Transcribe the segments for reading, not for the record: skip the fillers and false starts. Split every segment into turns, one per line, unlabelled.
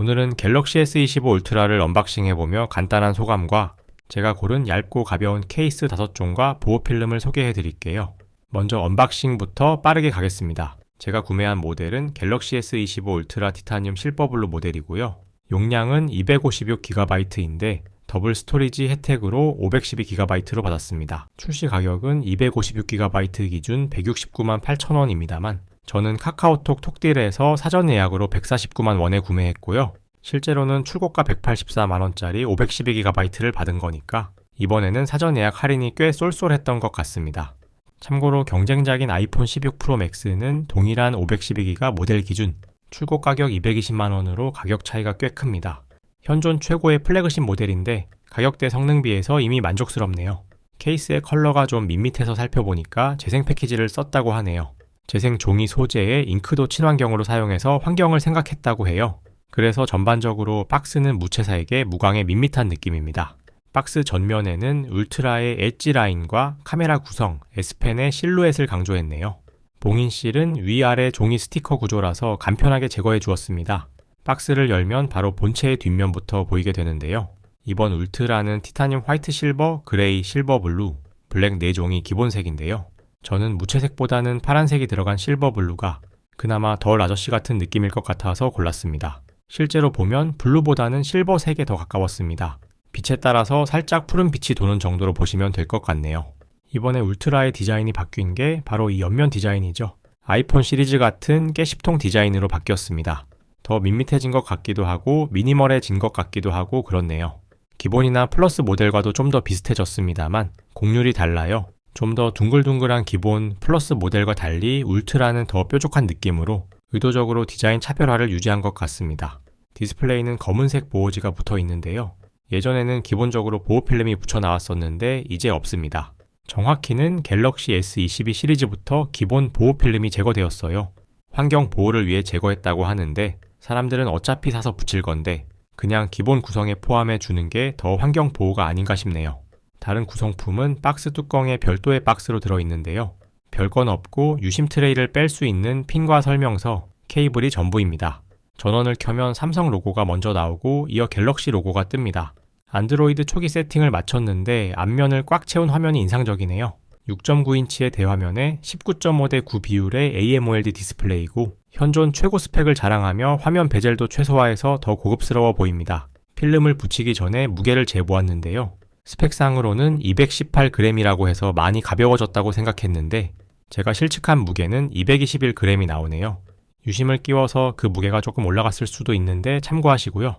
오늘은 갤럭시 S25 울트라를 언박싱해보며 간단한 소감과 제가 고른 얇고 가벼운 케이스 5종과 보호필름을 소개해드릴게요. 먼저 언박싱부터 빠르게 가겠습니다. 제가 구매한 모델은 갤럭시 S25 울트라 티타늄 실버블루 모델이고요. 용량은 256GB인데 더블 스토리지 혜택으로 512GB로 받았습니다. 출시 가격은 256GB 기준 169만 8천원입니다만 저는 카카오톡 톡딜에서 사전 예약으로 149만 원에 구매했고요. 실제로는 출고가 184만원짜리 512GB를 받은 거니까 이번에는 사전 예약 할인이 꽤 쏠쏠했던 것 같습니다. 참고로 경쟁작인 아이폰 16 프로 맥스는 동일한 512GB 모델 기준 출고 가격 220만원으로 가격 차이가 꽤 큽니다. 현존 최고의 플래그십 모델인데 가격대 성능 비해서 이미 만족스럽네요. 케이스의 컬러가 좀 밋밋해서 살펴보니까 재생 패키지를 썼다고 하네요. 재생 종이 소재에 잉크도 친환경으로 사용해서 환경을 생각했다고 해요. 그래서 전반적으로 박스는 무채색의 무광의 밋밋한 느낌입니다. 박스 전면에는 울트라의 엣지 라인과 카메라 구성, S펜의 실루엣을 강조했네요. 봉인실은 위아래 종이 스티커 구조라서 간편하게 제거해 주었습니다. 박스를 열면 바로 본체의 뒷면부터 보이게 되는데요. 이번 울트라는 티타늄 화이트 실버, 그레이, 실버 블루, 블랙 4종이 기본색인데요. 저는 무채색보다는 파란색이 들어간 실버 블루가 그나마 덜 아저씨 같은 느낌일 것 같아서 골랐습니다. 실제로 보면 블루보다는 실버색에 더 가까웠습니다. 빛에 따라서 살짝 푸른 빛이 도는 정도로 보시면 될 것 같네요. 이번에 울트라의 디자인이 바뀐 게 바로 이 옆면 디자인이죠. 아이폰 시리즈 같은 깨씹통 디자인으로 바뀌었습니다. 더 밋밋해진 것 같기도 하고 미니멀해진 것 같기도 하고 그렇네요. 기본이나 플러스 모델과도 좀 더 비슷해졌습니다만 곡률이 달라요. 좀 더 둥글둥글한 기본 플러스 모델과 달리 울트라는 더 뾰족한 느낌으로 의도적으로 디자인 차별화를 유지한 것 같습니다. 디스플레이는 검은색 보호지가 붙어 있는데요. 예전에는 기본적으로 보호필름이 붙여 나왔었는데 이제 없습니다. 정확히는 갤럭시 S22 시리즈부터 기본 보호필름이 제거되었어요. 환경 보호를 위해 제거했다고 하는데 사람들은 어차피 사서 붙일 건데 그냥 기본 구성에 포함해 주는 게 더 환경 보호가 아닌가 싶네요. 다른 구성품은 박스 뚜껑에 별도의 박스로 들어있는데요. 별건 없고 유심 트레이를 뺄 수 있는 핀과 설명서, 케이블이 전부입니다. 전원을 켜면 삼성 로고가 먼저 나오고 이어 갤럭시 로고가 뜹니다. 안드로이드 초기 세팅을 마쳤는데 앞면을 꽉 채운 화면이 인상적이네요. 6.9인치의 대화면에 19.5대 9 비율의 AMOLED 디스플레이고 현존 최고 스펙을 자랑하며 화면 베젤도 최소화해서 더 고급스러워 보입니다. 필름을 붙이기 전에 무게를 재보았는데요. 스펙상으로는 218g이라고 해서 많이 가벼워졌다고 생각했는데 제가 실측한 무게는 221g이 나오네요. 유심을 끼워서 그 무게가 조금 올라갔을 수도 있는데 참고하시고요.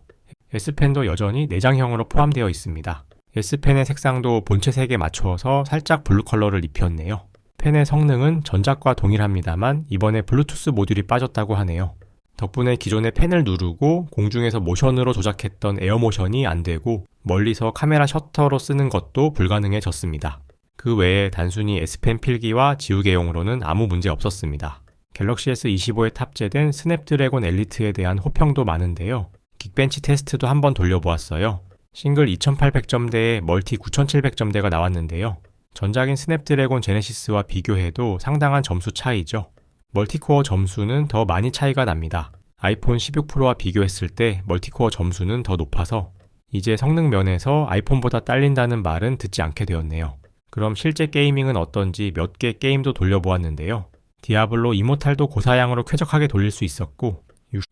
S펜도 여전히 내장형으로 포함되어 있습니다. S펜의 색상도 본체 색에 맞추어서 살짝 블루 컬러를 입혔네요. 펜의 성능은 전작과 동일합니다만 이번에 블루투스 모듈이 빠졌다고 하네요. 덕분에 기존의 펜을 누르고 공중에서 모션으로 조작했던 에어모션이 안되고 멀리서 카메라 셔터로 쓰는 것도 불가능해졌습니다. 그 외에 단순히 S펜 필기와 지우개용으로는 아무 문제 없었습니다. 갤럭시 S25에 탑재된 스냅드래곤 엘리트에 대한 호평도 많은데요. 긱벤치 테스트도 한번 돌려보았어요. 싱글 2800점대에 멀티 9700점대가 나왔는데요. 전작인 스냅드래곤 제네시스와 비교해도 상당한 점수 차이죠. 멀티코어 점수는 더 많이 차이가 납니다. 아이폰 16 프로와 비교했을 때 멀티코어 점수는 더 높아서 이제 성능 면에서 아이폰보다 딸린다는 말은 듣지 않게 되었네요. 그럼 실제 게이밍은 어떤지 몇 개 게임도 돌려보았는데요. 디아블로 이모탈도 고사양으로 쾌적하게 돌릴 수 있었고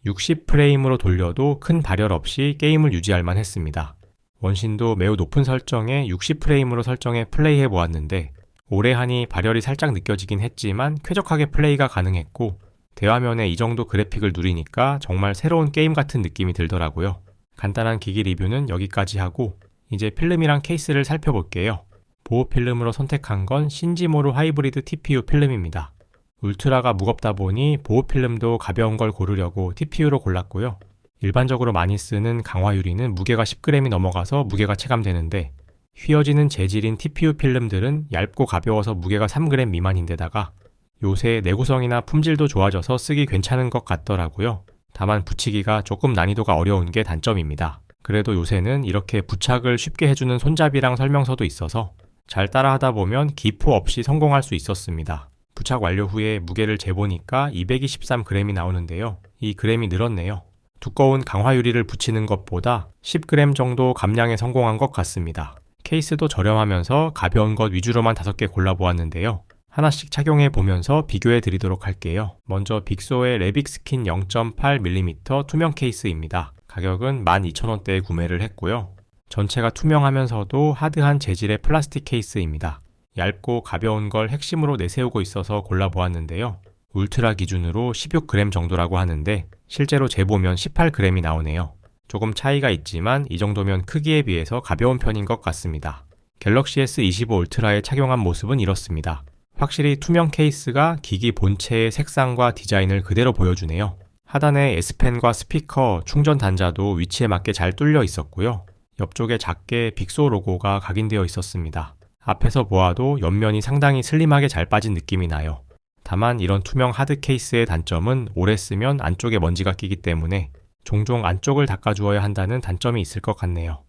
60프레임으로 돌려도 큰 발열 없이 게임을 유지할 만 했습니다. 원신도 매우 높은 설정에 60프레임으로 설정해 플레이해 보았는데 오래 하니 발열이 살짝 느껴지긴 했지만 쾌적하게 플레이가 가능했고 대화면에 이 정도 그래픽을 누리니까 정말 새로운 게임 같은 느낌이 들더라고요. 간단한 기기 리뷰는 여기까지 하고 이제 필름이랑 케이스를 살펴볼게요. 보호 필름으로 선택한 건 신지모루 하이브리드 TPU 필름입니다. 울트라가 무겁다 보니 보호 필름도 가벼운 걸 고르려고 TPU로 골랐고요. 일반적으로 많이 쓰는 강화유리는 무게가 10g이 넘어가서 무게가 체감되는데 휘어지는 재질인 TPU 필름들은 얇고 가벼워서 무게가 3g 미만인데다가 요새 내구성이나 품질도 좋아져서 쓰기 괜찮은 것 같더라고요. 다만 붙이기가 조금 난이도가 어려운 게 단점입니다. 그래도 요새는 이렇게 부착을 쉽게 해주는 손잡이랑 설명서도 있어서 잘 따라하다 보면 기포 없이 성공할 수 있었습니다. 부착 완료 후에 무게를 재보니까 223g이 나오는데요. 이 g이 늘었네요. 두꺼운 강화 유리를 붙이는 것보다 10g 정도 감량에 성공한 것 같습니다. 케이스도 저렴하면서 가벼운 것 위주로만 5개 골라보았는데요. 하나씩 착용해 보면서 비교해 드리도록 할게요. 먼저 빅소의 레빅스킨 0.8mm 투명 케이스입니다. 가격은 12,000원대에 구매를 했고요. 전체가 투명하면서도 하드한 재질의 플라스틱 케이스입니다. 얇고 가벼운 걸 핵심으로 내세우고 있어서 골라보았는데요. 울트라 기준으로 16g 정도라고 하는데 실제로 재보면 18g이 나오네요. 조금 차이가 있지만 이 정도면 크기에 비해서 가벼운 편인 것 같습니다. 갤럭시 S25 울트라에 착용한 모습은 이렇습니다. 확실히 투명 케이스가 기기 본체의 색상과 디자인을 그대로 보여주네요. 하단에 S펜과 스피커, 충전 단자도 위치에 맞게 잘 뚫려 있었고요. 옆쪽에 작게 빅소 로고가 각인되어 있었습니다. 앞에서 보아도 옆면이 상당히 슬림하게 잘 빠진 느낌이 나요. 다만 이런 투명 하드 케이스의 단점은 오래 쓰면 안쪽에 먼지가 끼기 때문에 종종 안쪽을 닦아주어야 한다는 단점이 있을 것 같네요.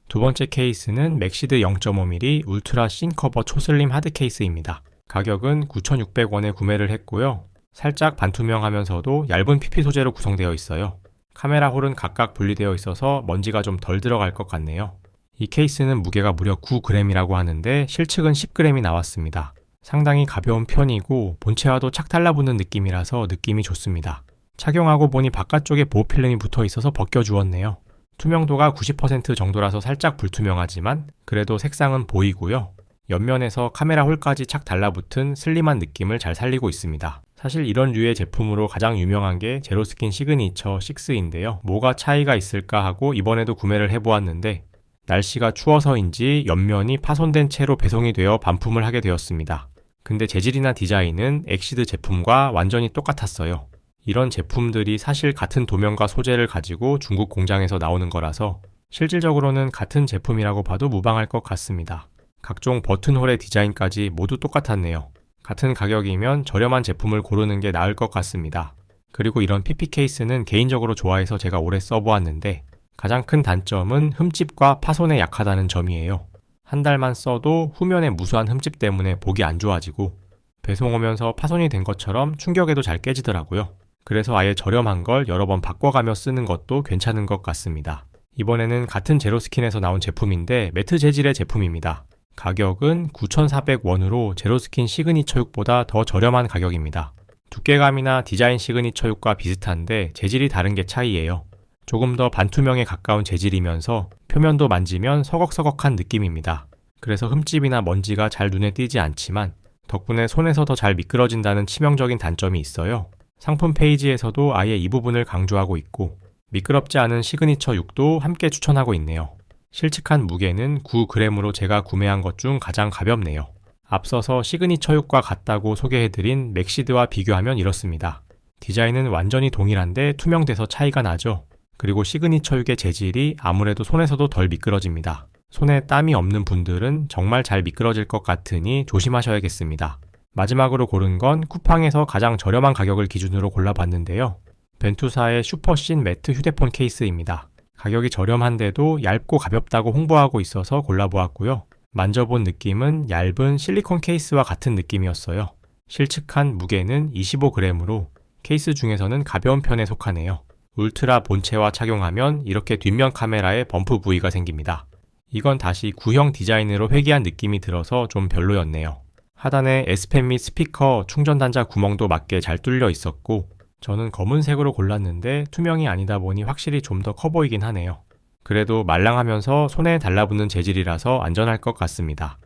두 번째 케이스는 맥시드 0.5mm 울트라 씬 커버 초슬림 하드 케이스입니다. 가격은 9,600원에 구매를 했고요. 살짝 반투명하면서도 얇은 PP 소재로 구성되어 있어요. 카메라 홀은 각각 분리되어 있어서 먼지가 좀 덜 들어갈 것 같네요. 이 케이스는 무게가 무려 9g이라고 하는데 실측은 10g이 나왔습니다. 상당히 가벼운 편이고 본체와도 착 달라붙는 느낌이라서 느낌이 좋습니다. 착용하고 보니 바깥쪽에 보호필름이 붙어 있어서 벗겨주었네요. 투명도가 90% 정도라서 살짝 불투명하지만 그래도 색상은 보이고요. 옆면에서 카메라 홀까지 착 달라붙은 슬림한 느낌을 잘 살리고 있습니다. 사실 이런 류의 제품으로 가장 유명한 게 제로스킨 시그니처 6인데요. 뭐가 차이가 있을까 하고 이번에도 구매를 해보았는데 날씨가 추워서인지 옆면이 파손된 채로 배송이 되어 반품을 하게 되었습니다. 근데 재질이나 디자인은 엑시드 제품과 완전히 똑같았어요. 이런 제품들이 사실 같은 도면과 소재를 가지고 중국 공장에서 나오는 거라서 실질적으로는 같은 제품이라고 봐도 무방할 것 같습니다. 각종 버튼홀의 디자인까지 모두 똑같았네요. 같은 가격이면 저렴한 제품을 고르는 게 나을 것 같습니다. 그리고 이런 PP 케이스는 개인적으로 좋아해서 제가 오래 써보았는데 가장 큰 단점은 흠집과 파손에 약하다는 점이에요. 한 달만 써도 후면의 무수한 흠집 때문에 보기 안 좋아지고 배송 오면서 파손이 된 것처럼 충격에도 잘 깨지더라고요. 그래서 아예 저렴한 걸 여러 번 바꿔가며 쓰는 것도 괜찮은 것 같습니다. 이번에는 같은 제로스킨에서 나온 제품인데 매트 재질의 제품입니다. 가격은 9,400원으로 제로스킨 시그니처 6보다 더 저렴한 가격입니다. 두께감이나 디자인 시그니처 6과 비슷한데 재질이 다른 게 차이예요. 조금 더 반투명에 가까운 재질이면서 표면도 만지면 서걱서걱한 느낌입니다. 그래서 흠집이나 먼지가 잘 눈에 띄지 않지만 덕분에 손에서 더 잘 미끄러진다는 치명적인 단점이 있어요. 상품 페이지에서도 아예 이 부분을 강조하고 있고 미끄럽지 않은 시그니처 6도 함께 추천하고 있네요. 실측한 무게는 9g으로 제가 구매한 것 중 가장 가볍네요. 앞서서 시그니처 6과 같다고 소개해드린 맥시드와 비교하면 이렇습니다. 디자인은 완전히 동일한데 투명돼서 차이가 나죠. 그리고 시그니처 6의 재질이 아무래도 손에서도 덜 미끄러집니다. 손에 땀이 없는 분들은 정말 잘 미끄러질 것 같으니 조심하셔야겠습니다. 마지막으로 고른 건 쿠팡에서 가장 저렴한 가격을 기준으로 골라봤는데요. 벤투사의 슈퍼씬 매트 휴대폰 케이스입니다. 가격이 저렴한데도 얇고 가볍다고 홍보하고 있어서 골라보았고요. 만져본 느낌은 얇은 실리콘 케이스와 같은 느낌이었어요. 실측한 무게는 25g으로 케이스 중에서는 가벼운 편에 속하네요. 울트라 본체와 착용하면 이렇게 뒷면 카메라에 범프 부위가 생깁니다. 이건 다시 구형 디자인으로 회귀한 느낌이 들어서 좀 별로였네요. 하단에 S펜 및 스피커, 충전 단자 구멍도 맞게 잘 뚫려 있었고 저는 검은색으로 골랐는데 투명이 아니다 보니 확실히 좀 더 커 보이긴 하네요. 그래도 말랑하면서 손에 달라붙는 재질이라서 안전할 것 같습니다.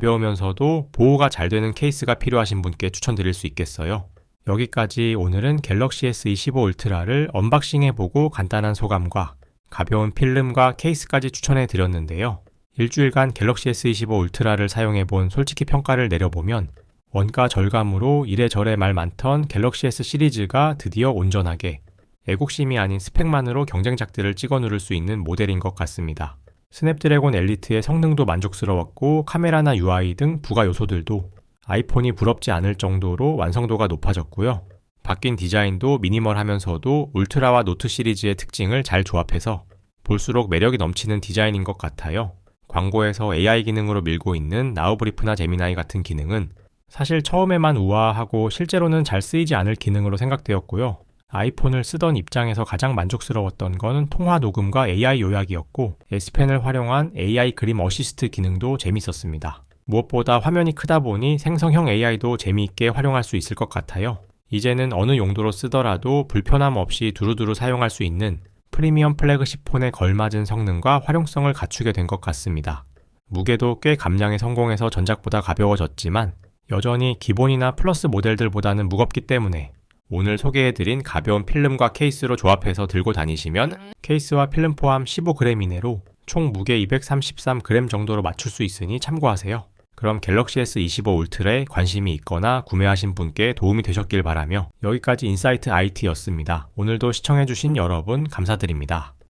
가벼우면서도 보호가 잘 되는 케이스가 필요하신 분께 추천드릴 수 있겠어요. 여기까지 오늘은 갤럭시 S25 울트라를 언박싱해보고 간단한 소감과 가벼운 필름과 케이스까지 추천해 드렸는데요. 일주일간 갤럭시 S25 울트라를 사용해본 솔직히 평가를 내려보면 원가 절감으로 이래저래 말 많던 갤럭시 S 시리즈가 드디어 온전하게 애국심이 아닌 스펙만으로 경쟁작들을 찍어 누를 수 있는 모델인 것 같습니다. 스냅드래곤 엘리트의 성능도 만족스러웠고 카메라나 UI 등 부가 요소들도 아이폰이 부럽지 않을 정도로 완성도가 높아졌고요. 바뀐 디자인도 미니멀하면서도 울트라와 노트 시리즈의 특징을 잘 조합해서 볼수록 매력이 넘치는 디자인인 것 같아요. 광고에서 AI 기능으로 밀고 있는 나우브리프나 제미나이 같은 기능은 사실 처음에만 우아하고 실제로는 잘 쓰이지 않을 기능으로 생각되었고요. 아이폰을 쓰던 입장에서 가장 만족스러웠던 건 통화 녹음과 AI 요약이었고 S펜을 활용한 AI 그림 어시스트 기능도 재밌었습니다. 무엇보다 화면이 크다 보니 생성형 AI도 재미있게 활용할 수 있을 것 같아요. 이제는 어느 용도로 쓰더라도 불편함 없이 두루두루 사용할 수 있는 프리미엄 플래그십 폰에 걸맞은 성능과 활용성을 갖추게 된 것 같습니다. 무게도 꽤 감량에 성공해서 전작보다 가벼워졌지만 여전히 기본이나 플러스 모델들보다는 무겁기 때문에 오늘 소개해드린 가벼운 필름과 케이스로 조합해서 들고 다니시면 케이스와 필름 포함 15g 이내로 총 무게 233g 정도로 맞출 수 있으니 참고하세요. 그럼 갤럭시 S25 울트라에 관심이 있거나 구매하신 분께 도움이 되셨길 바라며 여기까지 인사이트 IT였습니다. 오늘도 시청해주신 여러분 감사드립니다.